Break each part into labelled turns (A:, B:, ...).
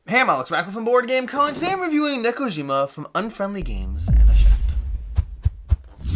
A: Hey, I'm Alex Radcliffe from Board Game Co. and today I'm reviewing Nekojima from Unfriendly Games and a Chat.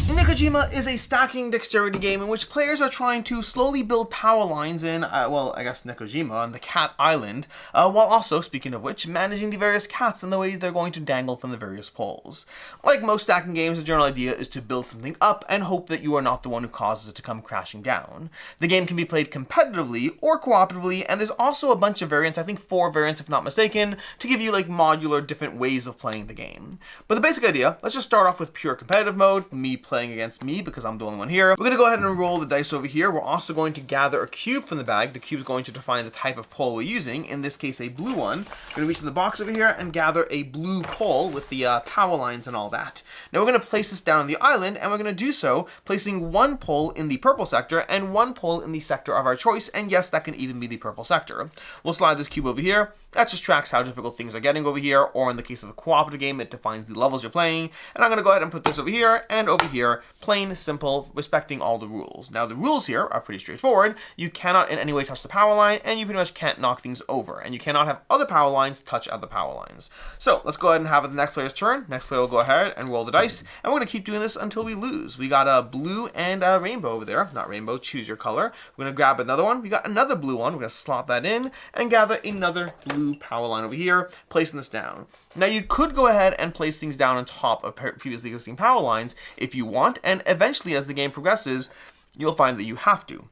A: Nekojima is a stacking dexterity game in which players are trying to slowly build power lines in, Nekojima on the Cat Island, while also, speaking of which, managing the various cats and the ways they're going to dangle from the various poles. Like most stacking games, the general idea is to build something up and hope that you are not the one who causes it to come crashing down. The game can be played competitively or cooperatively, and there's also a bunch of variants, I think 4 variants if not mistaken, to give you like modular different ways of playing the game. But the basic idea, let's just start off with pure competitive mode, me playing against me because I'm the only one here. We're going to go ahead and roll the dice over here. We're also going to gather a cube from the bag. The cube is going to define the type of pole we're using, in this case a blue one. We're going to reach in the box over here and gather a blue pole with the power lines and all that. Now we're going to place this down on the island, and we're going to do so placing one pole in the purple sector and one pole in the sector of our choice, and yes, that can even be the purple sector. We'll slide this cube over here. That just tracks how difficult things are getting over here, or in the case of a cooperative game, it defines the levels you're playing. And I'm going to go ahead and put this over here and over here, plain, simple, respecting all the rules. Now the rules here are pretty straightforward. You cannot in any way touch the power line, and you pretty much can't knock things over, and you cannot have other power lines touch other power lines. So let's go ahead and have it the next player's turn. Next player will go ahead and roll the dice, and we're going to keep doing this until we lose. We got a blue and a rainbow over there. Not rainbow, choose your color. We're going to grab another one. We got another blue one. We're going to slot that in and gather another blue power line over here, placing this down. Now you could go ahead and place things down on top of previously existing power lines if you want, and eventually as the game progresses, you'll find that you have to.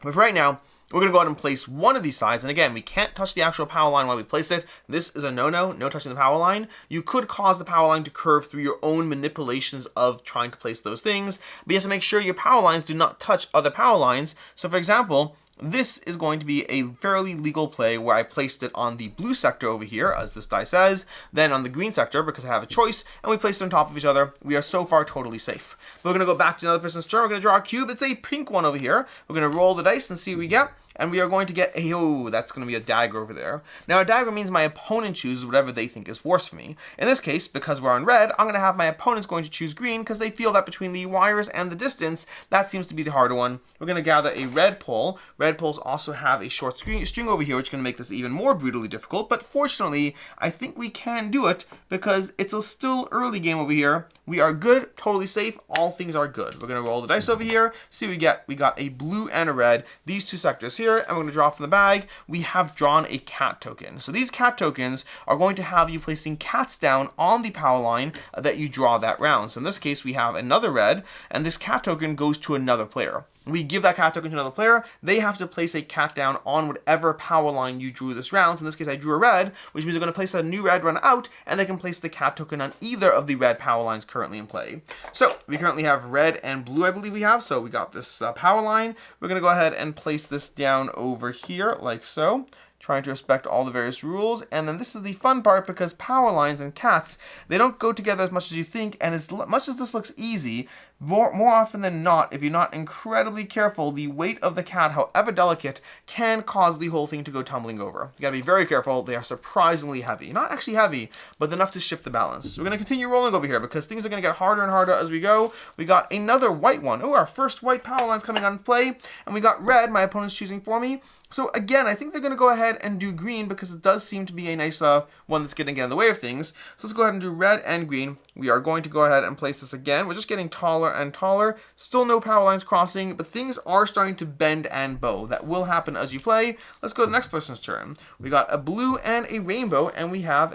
A: But for right now, we're going to go ahead and place one of these sides, and again, we can't touch the actual power line while we place it. This is a no-no, no touching the power line. You could cause the power line to curve through your own manipulations of trying to place those things, but you have to make sure your power lines do not touch other power lines. So for example, this is going to be a fairly legal play where I placed it on the blue sector over here, as this die says, then on the green sector because I have a choice, and we placed it on top of each other. We are so far totally safe. We're going to go back to another person's turn. We're going to draw a cube. It's a pink one over here. We're going to roll the dice and see what we get. And we are going to get that's going to be a dagger over there. Now a dagger means my opponent chooses whatever they think is worse for me. In this case, because we're on red, I'm going to have my opponents going to choose green because they feel that between the wires and the distance, that seems to be the harder one. We're going to gather a red pole. Red poles also have a short string over here, which is going to make this even more brutally difficult. But fortunately, I think we can do it because it's a still early game over here. We are good, totally safe. All things are good. We're going to roll the dice over here. See what we get. We got a blue and a red. These two sectors here, and we're going to draw from the bag. We have drawn a cat token. So these cat tokens are going to have you placing cats down on the power line that you draw that round. So in this case, we have another red, and this cat token goes to another player. We give that cat token to another player. They have to place a cat down on whatever power line you drew this round. So in this case, I drew a red, which means they're going to place a new red run out, and they can place the cat token on either of the red power lines currently in play. So we currently have red and blue, I believe we have. So we got this power line. We're going to go ahead and place this down over here like so, trying to respect all the various rules. And then this is the fun part because power lines and cats, they don't go together as much as you think, and as much as this looks easy, more often than not, if you're not incredibly careful, the weight of the cat, however delicate, can cause the whole thing to go tumbling over. You gotta be very careful. They are surprisingly heavy. Not actually heavy, but enough to shift the balance. So we're gonna continue rolling over here because things are gonna get harder and harder as we go. We got another white one. Oh, our first white power line's coming on play, and we got red, my opponent's choosing for me. So again, I think they're gonna go ahead and do green because it does seem to be a nice one that's getting in the way of things. So let's go ahead and do red and green. We are going to go ahead and place this again. We're just getting taller and taller. Still no power lines crossing, but things are starting to bend and bow. That will happen as you play. Let's go to the next person's turn. We got a blue and a rainbow, and we have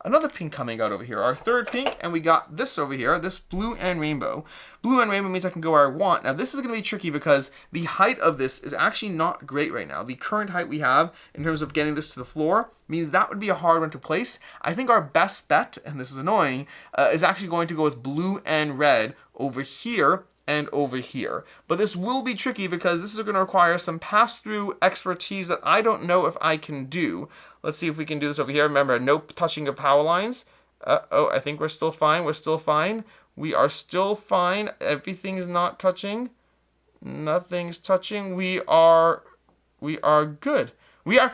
A: another pink coming out over here. Our third pink, and we got this over here, this blue and rainbow. Blue and rainbow means I can go where I want. Now this is going to be tricky because the height of this is actually not great right now. The current height we have in terms of getting this to the floor means that would be a hard one to place. I think our best bet, and this is annoying, is actually going to go with blue and red over here and over here. But this will be tricky because this is going to require some pass-through expertise that I don't know if I can do. Let's see if we can do this over here. Remember, no touching of power lines. I think we're still fine. We're still fine. We are still fine. Everything's not touching. Nothing's touching. We are good. We are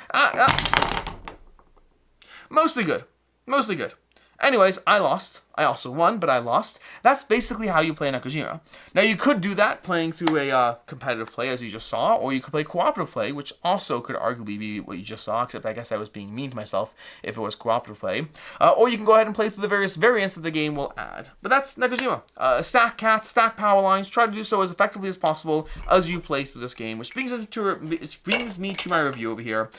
A: mostly good. Mostly good. Anyways, I lost. I also won, but I lost. That's basically how you play Nekojima. Now, you could do that playing through a competitive play, as you just saw, or you could play cooperative play, which also could arguably be what you just saw, except I guess I was being mean to myself if it was cooperative play. Or you can go ahead and play through the various variants that the game will add. But that's Nekojima. Stack cats, stack power lines, try to do so as effectively as possible as you play through this game, which brings me to my review over here.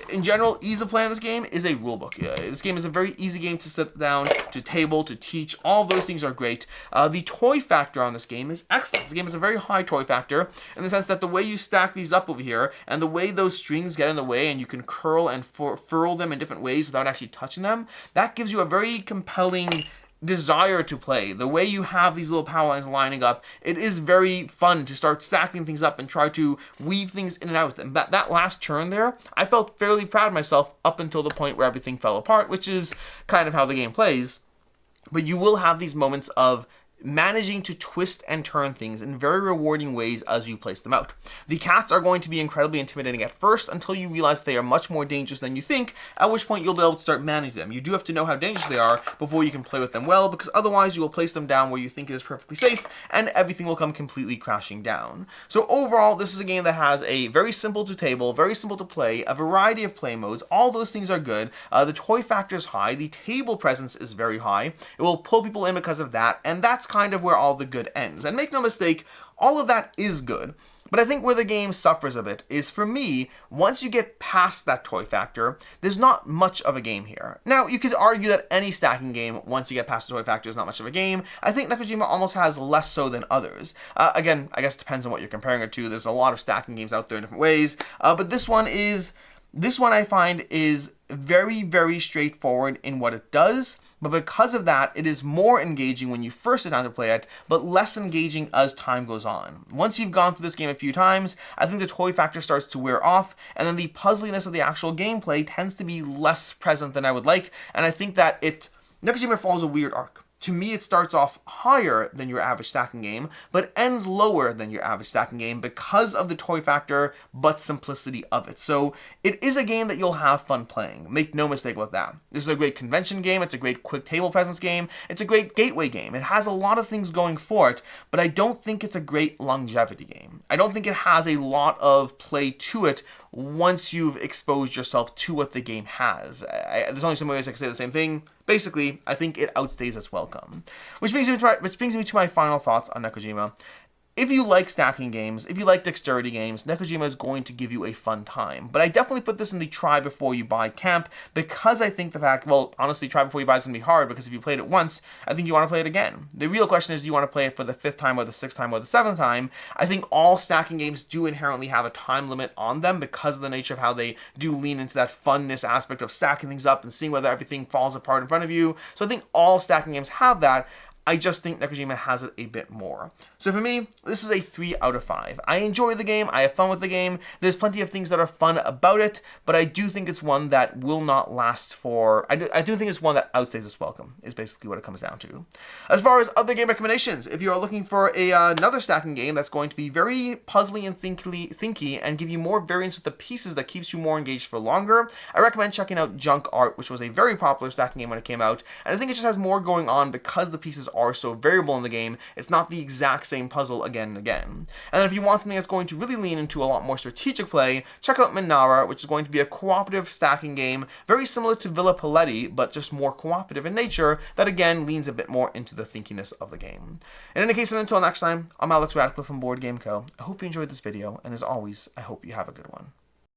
A: In general, ease of play in this game is a rulebook. This game is a very easy game to sit down, to table, to teach. All of those things are great. The toy factor on this game is excellent. This game has a very high toy factor in the sense that the way you stack these up over here and the way those strings get in the way and you can curl and furl them in different ways without actually touching them, that gives you a very compelling desire to play. The way you have these little power lines lining up, it is very fun to start stacking things up and try to weave things in and out. And that last turn there, I felt fairly proud of myself up until the point where everything fell apart, which is kind of how the game plays. But you will have these moments of managing to twist and turn things in very rewarding ways as you place them out. The cats are going to be incredibly intimidating at first until you realize they are much more dangerous than you think, at which point you'll be able to start managing them. You do have to know how dangerous they are before you can play with them well, because otherwise you will place them down where you think it is perfectly safe and everything will come completely crashing down. So overall, this is a game that has a very simple to table, very simple to play, a variety of play modes. All those things are good. The toy factor is high. The table presence is very high. It will pull people in because of that, and that's kind of where all the good ends. And make no mistake, all of that is good. But I think where the game suffers a bit is, for me, once you get past that toy factor, there's not much of a game here. Now, you could argue that any stacking game, once you get past the toy factor, is not much of a game. I think Nekojima almost has less so than others. Again, I guess it depends on what you're comparing it to. There's a lot of stacking games out there in different ways. But this one I find is very, very straightforward in what it does, but because of that, it is more engaging when you first sit down to play it, but less engaging as time goes on. Once you've gone through this game a few times, I think the toy factor starts to wear off, and then the puzzliness of the actual gameplay tends to be less present than I would like, and I think that Nekojima follows a weird arc. To me, it starts off higher than your average stacking game, but ends lower than your average stacking game because of the toy factor, but simplicity of it. So it is a game that you'll have fun playing. Make no mistake about that. This is a great convention game. It's a great quick table presence game. It's a great gateway game. It has a lot of things going for it, but I don't think it's a great longevity game. I don't think it has a lot of play to it once you've exposed yourself to what the game has. There's only so many ways I can say the same thing. Basically, I think it outstays its welcome. Which brings me to my final thoughts on Nekojima. If you like stacking games, if you like dexterity games, Nekojima is going to give you a fun time. But I definitely put this in the try before you buy camp, because I think honestly, try before you buy is going to be hard, because if you played it once, I think you want to play it again. The real question is, do you want to play it for the 5th time or the 6th time or the 7th time? I think all stacking games do inherently have a time limit on them because of the nature of how they do lean into that funness aspect of stacking things up and seeing whether everything falls apart in front of you. So I think all stacking games have that. I just think Nekojima has it a bit more. So for me, this is a 3 out of 5. I enjoy the game. I have fun with the game. There's plenty of things that are fun about it, but I do think it's one that will not last for... I do think it's one that outstays its welcome, is basically what it comes down to. As far as other game recommendations, if you are looking for another stacking game that's going to be very puzzly and thinky and give you more variance with the pieces that keeps you more engaged for longer, I recommend checking out Junk Art, which was a very popular stacking game when it came out, and I think it just has more going on because the pieces are so variable in the game. It's not the exact same puzzle again and again. And then if you want something that's going to really lean into a lot more strategic play, check out Minara, which is going to be a cooperative stacking game, very similar to Villa Paletti, but just more cooperative in nature, that again leans a bit more into the thinkiness of the game. In any case, and until next time, I'm Alex Radcliffe from Board Game Co. I hope you enjoyed this video, and as always, I hope you have a good one.